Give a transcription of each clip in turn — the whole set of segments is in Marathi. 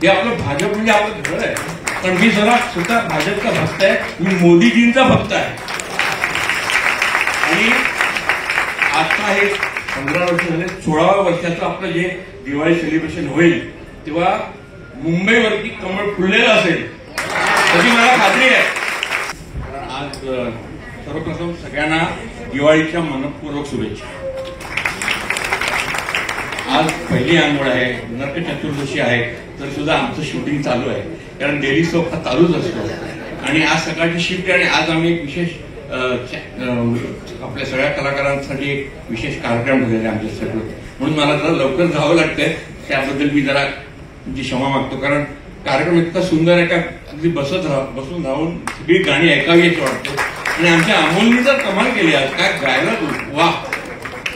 हे आपलं भाजप म्हणजे आपलं घर आहे. पण मी जरा स्वतः भाजपचा भक्त आहे, मी मोदीजींचा भक्त आहे. आणि आता हे 15 वर्ष झाले, 16व्या वर्षाचं आपलं जे दिवाळी सेलिब्रेशन होईल तेव्हा मुंबईवरती कमळ फुललेलं असेल त्याची मला खात्री आहे. आज सर्वप्रथम सगळ्यांना दिवाळीच्या मनपूर्वक शुभेच्छा. आज पहिली अंघोळ आहे, नरक चतुर्दशी आहे, तर सुद्धा आमचं शूटिंग चालू आहे. कारण डेली सोप हा चालूच असतो आणि आज सकाळची शिफ्ट आणि आज आम्ही एक विशेष आपल्या सगळ्या कलाकारांसाठी एक विशेष कार्यक्रम ठेवलेला आहे आमच्या सगळं. म्हणून मला जरा लवकर जावं लागतंय, त्याबद्दल मी जरा तुमची क्षमा मागतो. कारण कार्यक्रम इतका सुंदर आहे का अगदी बसून राहून सगळी गाणी ऐकावी अशी वाटते. आणि आमच्या अमोलनी तर कमाल केली आज, काय गायला तू, वा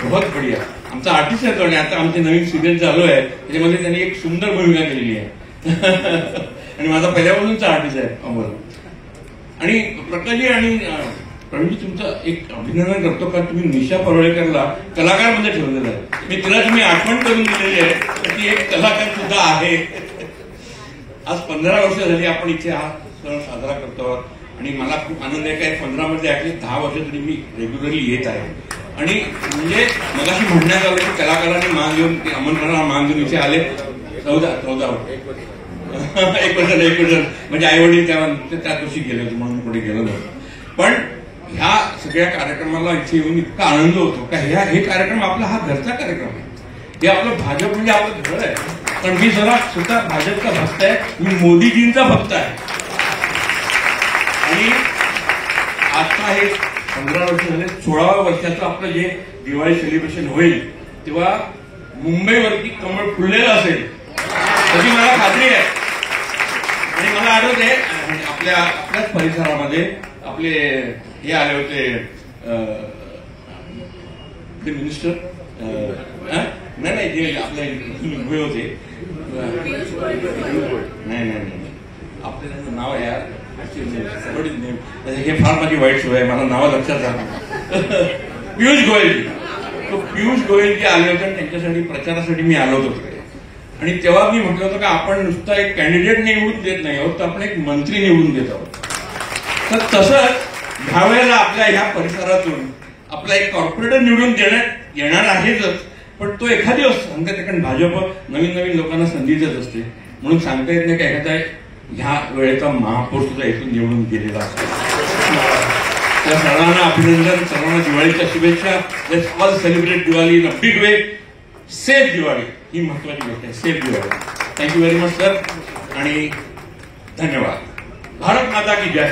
बहुत बढिया. आमचा आर्टिस्ट आहे तो आणि आता आमचे नवीन सिरियल चालू आहे त्याच्यामध्ये त्यांनी एक सुंदर भूमिका केलेली आहे आणि माझा पहिल्यापासूनचा आर्टिस्ट आहे अमोल. आणि प्रकाशजी आणि प्रवीणजी तुमचं एक अभिनंदन करतो कारण तुम्ही निशा परोळेकरला कलाकार मध्ये ठेवलेलं आहे. मी तिला तुम्ही आठवण करून दिलेली आहे तर ती एक कलाकार सुद्धा आहे. आज 15 वर्ष झाली आपण इथे हा सण साजरा करतो आणि मला खूप आनंद आहे काय 15 मध्ये ऍटलीस्ट 10 वर्ष तरी मी रेग्युलरली येत आहे. आणि म्हणजे मगाशी म्हणण्यात आलं की कलाकारांनी मान घेऊन आमंत्रणाला मान घेऊन इथे आले 14 एक वर्ष म्हणजे आई वडील त्या दिवशी गेले होते म्हणून कुठे गेलो नव्हतं. पण ह्या सगळ्या कार्यक्रमाला इथे येऊन इतका आनंद होतो का हे कार्यक्रम आपला हा घरचा कार्यक्रम आहे. हे आपलं भाजप म्हणजे आपलं घर आहे. पण मी जरा स्वतः भाजपचा भक्त आहे, मी मोदीजींचा भक्त आहे. आणि आता हे 15 वर्ष झाले, 16व्या वर्षाचं आपलं जे दिवाळी सेलिब्रेशन होईल तेव्हा मुंबईवरती कमळ फुललेलं असेल त्याची मला खात्री आहे. आणि मला आठवते आपल्याच परिसरामध्ये आपले हे आले होते मिनिस्टर नाही जे आपले उभे होते नाही आपलं नाव आहे यार हे फार माझी वाईट सोय आहे, मला नाव लक्षात राहतं. पियुष गोयल. तो पियुष गोयल जे आले होते आणि त्यांच्यासाठी प्रचारासाठी मी आलो होतो आणि तेव्हा मी म्हटलं होतं की आपण नुसता एक कॅन्डिडेट निवडून देत नाही आहोत तर आपण एक मंत्री निवडून देत आहोत. तर तसंच ह्या वेळेला आपल्या ह्या परिसरातून आपला एक कॉर्पोरेटर निवडून देण्यात येणार आहेच. पण तो एखादी सांगता येते कारण भाजप नवीन लोकांना संधी देत असते म्हणून सांगता येत नाही की एखादा ह्या वेळेचा महापौर सुद्धा इथून निवडून गेलेला असतो. त्या सर्वांना अभिनंदन, सर्वांना दिवाळीच्या शुभेच्छा. Let's all celebrate Diwali in a big way. Safe Diwali ही महत्वाची गोष्ट आहे. Safe Diwali. Thank you very much sir आणि धन्यवाद. भारत माता की जय.